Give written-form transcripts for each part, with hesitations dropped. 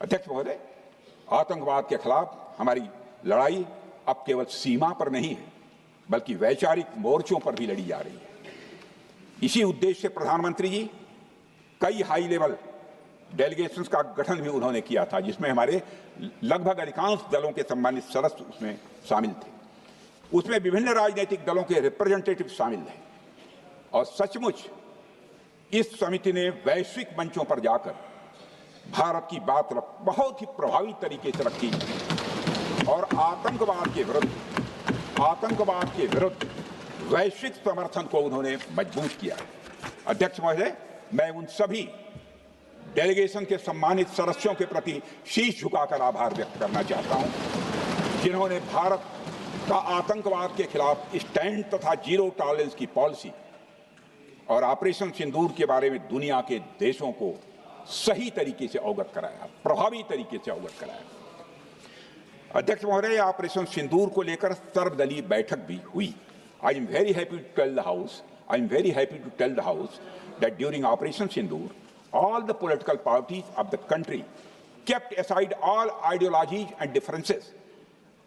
अध्यक्ष महोदय, आतंकवाद के खिलाफ हमारी लड़ाई अब केवल सीमा पर नहीं है, बल्कि वैचारिक मोर्चों पर भी लड़ी जा रही है। इसी उद्देश्य से प्रधानमंत्री जी कई हाई लेवल डेलीगेशंस का गठन भी उन्होंने किया था, जिसमें हमारे लगभग अधिकांश दलों के सम्मानित सदस्य उसमें शामिल थे। उसमें विभिन्न राजनीतिक दलों के रिप्रेजेंटेटिव शामिल थे और सचमुच इस समिति ने वैश्विक मंचों पर जाकर भारत की बात बहुत ही प्रभावी तरीके से रखी और आतंकवाद के विरुद्ध वैश्विक समर्थन को उन्होंने मजबूत किया। अध्यक्ष महोदय, मैं उन सभी डेलीगेशन के सम्मानित सदस्यों के प्रति शीश झुकाकर आभार व्यक्त करना चाहता हूं, जिन्होंने भारत का आतंकवाद के खिलाफ स्टैंड तथा जीरो टॉलरेंस की पॉलिसी और ऑपरेशन सिंदूर के बारे में दुनिया के देशों को सही तरीके से अवगत कराया, प्रभावी तरीके से अवगत कराया। अध्यक्ष महोदय, ऑपरेशन सिंदूर को लेकर सर्वदलीय बैठक भी हुई। I am very happy to tell the house that during Operation Sindoor, all the political parties of the country kept aside all ideologies and differences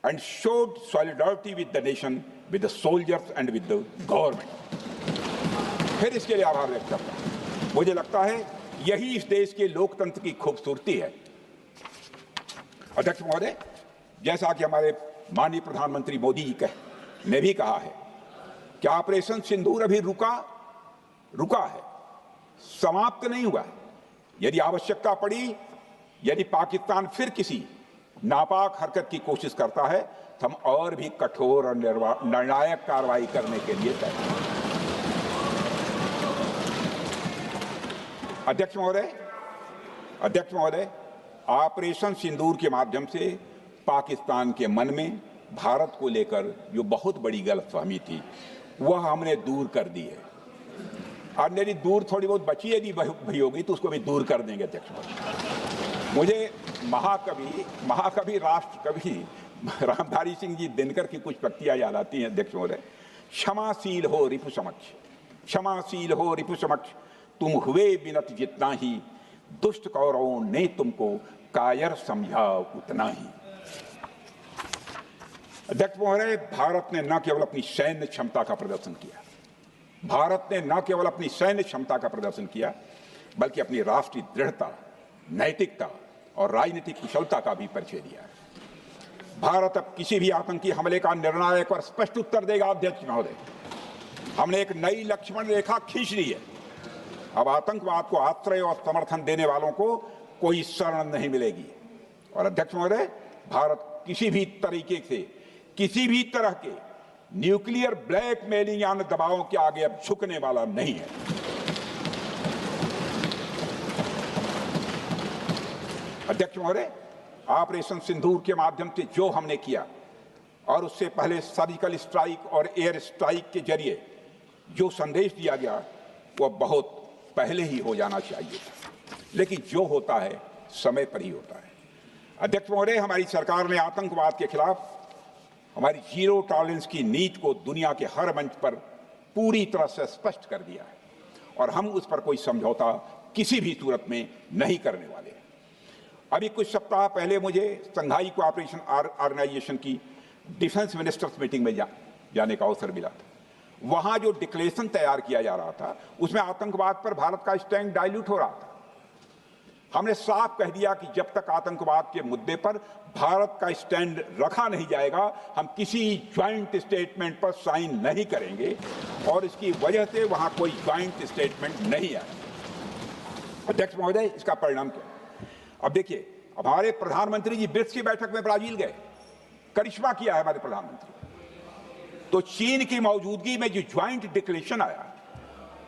and showed solidarity with the nation, with the soldiers and with the government. फिर इसके लिए आभार व्यक्त करता हूं। मुझे लगता है यही इस देश के लोकतंत्र की खूबसूरती है। अध्यक्ष महोदय, जैसा कि हमारे माननीय प्रधानमंत्री मोदी जी ने भी कहा है कि ऑपरेशन सिंदूर अभी रुका है, समाप्त नहीं हुआ। यदि आवश्यकता पड़ी, यदि पाकिस्तान फिर किसी नापाक हरकत की कोशिश करता है, तो हम और भी कठोर और निर्णायक कार्रवाई करने के लिए तैयार हैं। अध्यक्ष महोदय, ऑपरेशन सिंदूर के माध्यम से पाकिस्तान के मन में भारत को लेकर जो बहुत बड़ी गलतफहमी थी, वह हमने दूर कर दी है। और यदि दूर थोड़ी बहुत बची यदि भई होगी तो उसको भी दूर कर देंगे। अध्यक्ष महोदय, मुझे महाकवि राष्ट्र कवि रामधारी सिंह जी दिनकर की कुछ पंक्तियां याद आती हैं। अध्यक्ष महोदय, क्षमाशील हो रिपु समक्ष, तुम हुए विनत जितना ही, दुष्ट कौरवों ने तुमको कायर समझा उतना ही। अध्यक्ष महोदय, भारत ने न केवल अपनी सैन्य क्षमता का प्रदर्शन किया, बल्कि अपनी राष्ट्रीय दृढ़ता, नैतिकता और राजनीतिक कुशलता का भी परिचय दिया है। भारत अब किसी भी आतंकी हमले का निर्णायक और स्पष्ट उत्तर देगा। अध्यक्ष महोदय, हमने एक नई लक्ष्मण रेखा खींच ली है। अब आतंकवाद को आश्रय और समर्थन देने वालों को कोई शरण नहीं मिलेगी। और अध्यक्ष महोदय, भारत किसी भी तरह के न्यूक्लियर ब्लैकमेलिंग या दबावों के आगे अब झुकने वाला नहीं है। अध्यक्ष महोदय, ऑपरेशन सिंदूर के माध्यम से जो हमने किया और उससे पहले सर्जिकल स्ट्राइक और एयर स्ट्राइक के जरिए जो संदेश दिया गया, वह बहुत पहले ही हो जाना चाहिए, लेकिन जो होता है समय पर ही होता है। अध्यक्ष महोदय, हमारी सरकार ने आतंकवाद के खिलाफ हमारी जीरो टॉलरेंस की नीति को दुनिया के हर मंच पर पूरी तरह से स्पष्ट कर दिया है और हम उस पर कोई समझौता किसी भी सूरत में नहीं करने वाले हैं। अभी कुछ सप्ताह पहले मुझे शंघाई कोऑपरेशन ऑर्गेनाइजेशन की डिफेंस मिनिस्टर्स मीटिंग में जाने का अवसर मिला था। वहां जो डिक्लेरेशन तैयार किया जा रहा था, उसमें आतंकवाद पर भारत का स्टैंड डाइल्यूट हो रहा था। हमने साफ कह दिया कि जब तक आतंकवाद के मुद्दे पर भारत का स्टैंड रखा नहीं जाएगा, हम किसी ज्वाइंट स्टेटमेंट पर साइन नहीं करेंगे और इसकी वजह से वहां कोई ज्वाइंट स्टेटमेंट नहीं आया। अध्यक्ष महोदय, इसका परिणाम क्या? अब देखिए, हमारे प्रधानमंत्री जी ब्रिक्स की बैठक में ब्राजील गए, करिश्मा किया है हमारे प्रधानमंत्री। तो चीन की मौजूदगी में जो ज्वाइंट डिक्लेरेशन आया,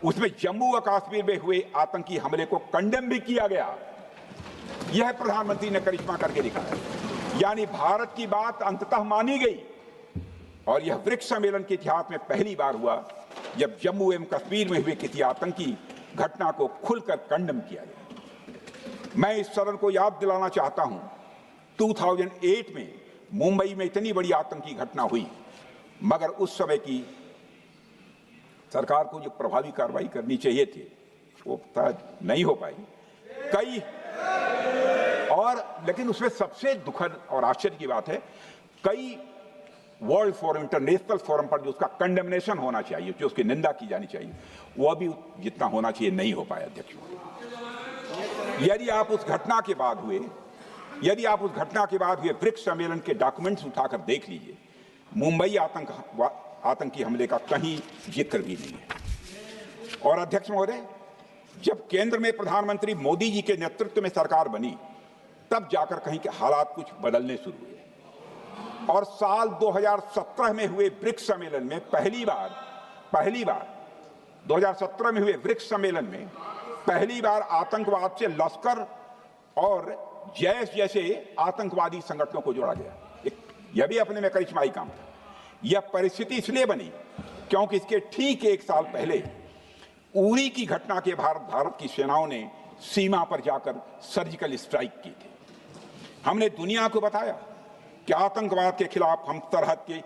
उसमें जम्मू और कश्मीर में हुए आतंकी हमले को कंडेम भी किया गया। यह प्रधानमंत्री ने करिश्मा करके दिखाया। यानी भारत की बात अंततः मानी गई और यह ब्रिक्स सम्मेलन के इतिहास में पहली बार हुआ जब जम्मू एवं कश्मीर में हुए किसी आतंकी घटना को खुलकर कंडेम किया गया। मैं इस सदन को याद दिलाना चाहता हूं, 2008 में मुंबई में इतनी बड़ी आतंकी घटना हुई, मगर उस समय की सरकार को जो प्रभावी कार्रवाई करनी चाहिए थी, वो नहीं हो पाई। और लेकिन उसमें सबसे दुखद और आश्चर्य की बात है, कई वर्ल्ड फोरम, इंटरनेशनल फोरम पर जो उसका कंडेमनेशन होना चाहिए, जो उसकी निंदा की जानी चाहिए, वह भी जितना होना चाहिए नहीं हो पाया। अध्यक्ष, यदि आप उस घटना के बाद हुए ब्रिक्स सम्मेलन के डॉक्यूमेंट्स उठाकर देख लीजिए, मुंबई आतंकी हमले का कहीं जिक्र भी नहीं है। और अध्यक्ष महोदय, जब केंद्र में प्रधानमंत्री मोदी जी के नेतृत्व में सरकार बनी, तब जाकर कहीं के हालात कुछ बदलने शुरू हुए और साल 2017 में हुए ब्रिक्स सम्मेलन में पहली बार 2017 में हुए ब्रिक्स सम्मेलन में पहली बार आतंकवाद से लश्कर और जैश जैसे आतंकवादी संगठनों को जोड़ा गया। यह भी अपने में करिश्माई काम था। यह परिस्थिति इसलिए बनी क्योंकि इसके ठीक एक साल पहले उरी की घटना के भारत की सेनाओं ने सीमा पर जाकर सर्जिकल स्ट्राइक की थी। हमने दुनिया को बताया कि आतंकवाद के खिलाफ हम सरहद के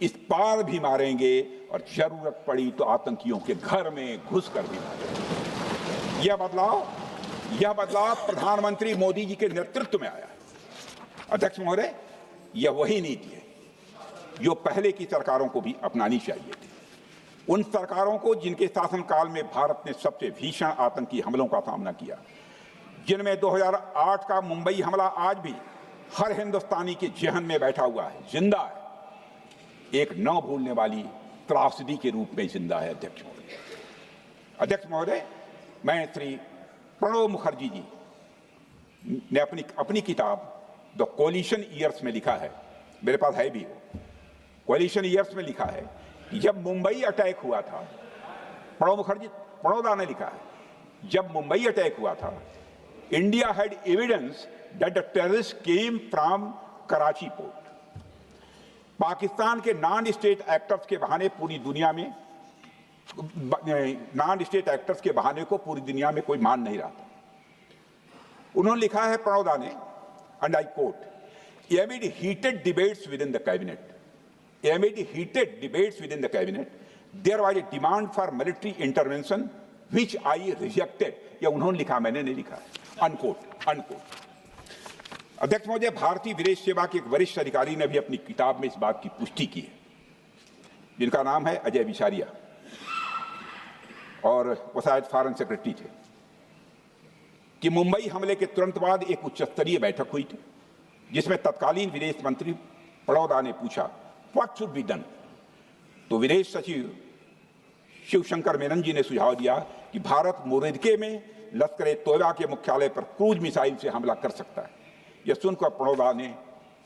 इस पार भी मारेंगे और जरूरत पड़ी तो आतंकियों के घर में घुसकर भी मारेंगे। यह बदलाव प्रधानमंत्री मोदी जी के नेतृत्व में आया। अध्यक्ष महोदय, यह वही नीति है जो पहले की सरकारों को भी अपनानी चाहिए थी। उन सरकारों को जिनके शासनकाल में भारत ने सबसे भीषण आतंकी हमलों का सामना किया, जिनमें 2008 का मुंबई हमला आज भी हर हिंदुस्तानी के जहन में बैठा हुआ है, जिंदा है, एक न भूलने वाली त्रासदी के रूप में जिंदा है। अध्यक्ष महोदय, मैं श्री प्रणब मुखर्जी जी ने अपनी किताब द कोलिशन ईयर्स में लिखा है, मेरे पास है भी, कोलिशन ईयर्स में लिखा है कि जब मुंबई अटैक हुआ था, प्रणोदा ने लिखा है, जब मुंबई अटैक हुआ था, India had evidence that the terrorist came from Karachi port. Pakistan के नॉन स्टेट एक्टर्स के बहाने पूरी दुनिया में को पूरी दुनिया में कोई मान नहीं रहा था। उन्होंने लिखा है, प्रणोदा ने, and I quote, amid heated debates within the cabinet, there was a demand for military intervention which I rejected. यह उन्होंने लिखा, मैंने नहीं लिखा है, अनकोट। अध्यक्ष महोदय, भारतीय विदेश सेवा के एक वरिष्ठ अधिकारी ने भी अपनी किताब में इस बात की पुष्टि की है, जिनका नाम है अजय बिसारिया, और वो शायद फॉरेन सेक्रेटरी थे, कि मुंबई हमले के तुरंत बाद एक उच्च स्तरीय बैठक हुई थी जिसमें तत्कालीन विदेश मंत्री प्रणोदा ने पूछा, व्हाट शुड बी डन। तो विदेश सचिव शिवशंकर मेनन जी ने सुझाव दिया कि भारत मोरदके में लश्कर-ए-तोयबा के मुख्यालय पर क्रूज मिसाइल से हमला कर सकता है। यह सुनकर प्रणोदा ने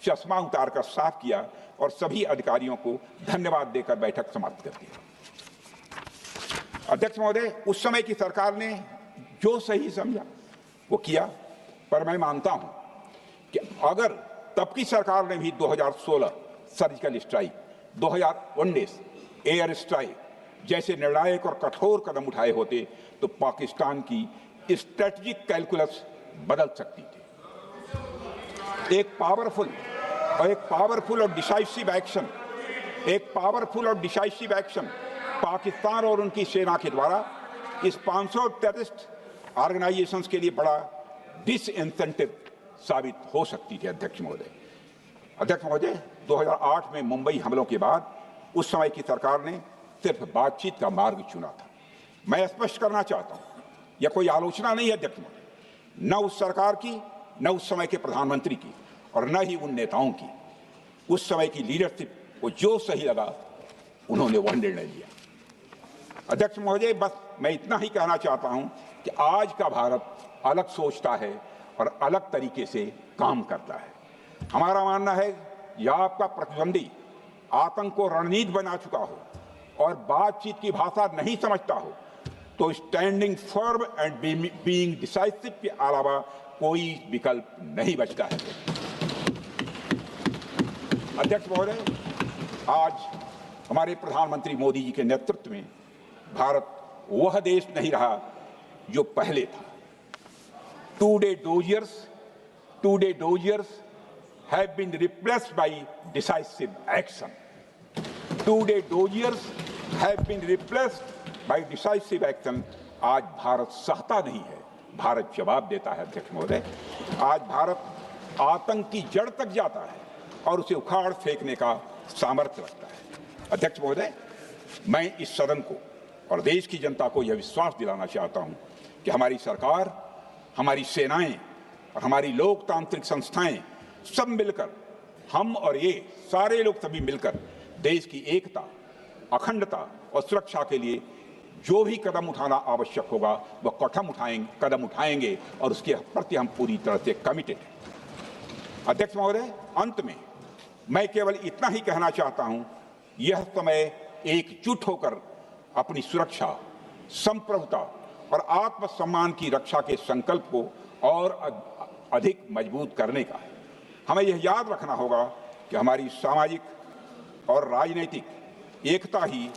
चश्मा उतारकर साफ किया और सभी अधिकारियों को धन्यवाद देकर बैठक समाप्त कर दी। अध्यक्ष महोदय, उस समय की सरकार ने जो सही समझा वो किया, पर मैं मानता हूं कि अगर तब की सरकार ने भी 2016 सर्जिकल स्ट्राइक, 2019 एयर स्ट्राइक जैसे निर्णायक और कठोर कदम उठाए होते तो पाकिस्तान की स्ट्रेटेजिक कैलकुलस बदल सकती थी। एक पावरफुल और डिसाइसिव एक्शन पाकिस्तान और उनकी सेना के द्वारा इस 500 टेररिस्ट ऑर्गेनाइजेशंस के लिए बड़ा डिसइंसेंटिव साबित हो सकती थी। अध्यक्ष महोदय, 2008 में मुंबई हमलों के बाद उस समय की सरकार ने सिर्फ बातचीत का मार्ग चुना था। मैं स्पष्ट करना चाहता हूं, यह कोई आलोचना नहीं है अध्यक्ष महोदय, न उस सरकार की, न उस समय के प्रधानमंत्री की, और न ही उन नेताओं की। उस समय की लीडरशिप को जो सही लगा उन्होंने वह निर्णय लिया। अध्यक्ष महोदय, बस मैं इतना ही कहना चाहता हूं कि आज का भारत अलग सोचता है और अलग तरीके से काम करता है। हमारा मानना है यह आपका प्रतिद्वंदी आतंक को रणनीति बना चुका हो और बातचीत की भाषा नहीं समझता हो तो standing firm and being decisive के अलावा कोई विकल्प नहीं बचता है। अध्यक्ष महोदय, आज हमारे प्रधानमंत्री मोदी जी के नेतृत्व में भारत वह देश नहीं रहा जो पहले था। Today doziers have been replaced by decisive action. आज भारत सहता नहीं है, भारत जवाब देता है। अध्यक्ष महोदय, आज भारत आतंक की जड़ तक जाता है और उसे उखाड़ फेंकने का सामर्थ्य रखता है। अध्यक्ष महोदय, मैं इस सदन को और देश की जनता को यह विश्वास दिलाना चाहता हूं कि हमारी सरकार, हमारी सेनाएं और हमारी लोकतांत्रिक संस्थाएं सब मिलकर, हम और ये सारे लोग सभी मिलकर देश की एकता, अखंडता और सुरक्षा के लिए जो भी कदम उठाना आवश्यक होगा वह कदम उठाएंगे और उसके प्रति हम पूरी तरह से कमिटेड हैं। अध्यक्ष महोदय, अंत में मैं केवल इतना ही कहना चाहता हूं, यह समय एकजुट होकर अपनी सुरक्षा, संप्रभुता और आत्मसम्मान की रक्षा के संकल्प को और अधिक मजबूत करने का है। हमें यह याद रखना होगा कि हमारी सामाजिक और राजनीतिक एकता ही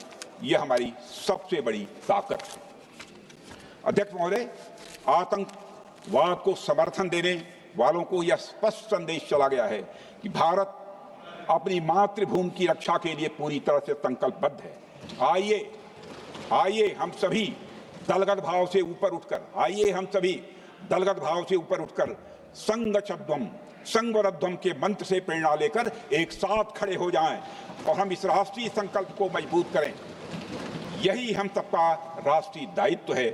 यह हमारी सबसे बड़ी ताकत है। अध्यक्ष महोदय, आतंकवाद को समर्थन देने वालों को यह स्पष्ट संदेश चला गया है कि भारत अपनी मातृभूमि की रक्षा के लिए पूरी तरह से संकल्पबद्ध है। आइए हम सभी दलगत भाव से ऊपर उठकर संगच्छध्वम संगवरध्वम के मंत्र से प्रेरणा लेकर एक साथ खड़े हो जाएं और हम इस राष्ट्रीय संकल्प को मजबूत करें। यही हम सबका राष्ट्रीय दायित्व है।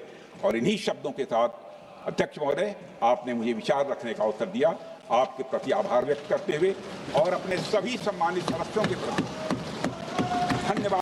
और इन्हीं शब्दों के साथ अध्यक्ष महोदय, आपने मुझे विचार रखने का अवसर दिया, आपके प्रति आभार व्यक्त करते हुए और अपने सभी सम्मानित सदस्यों के प्रति धन्यवाद।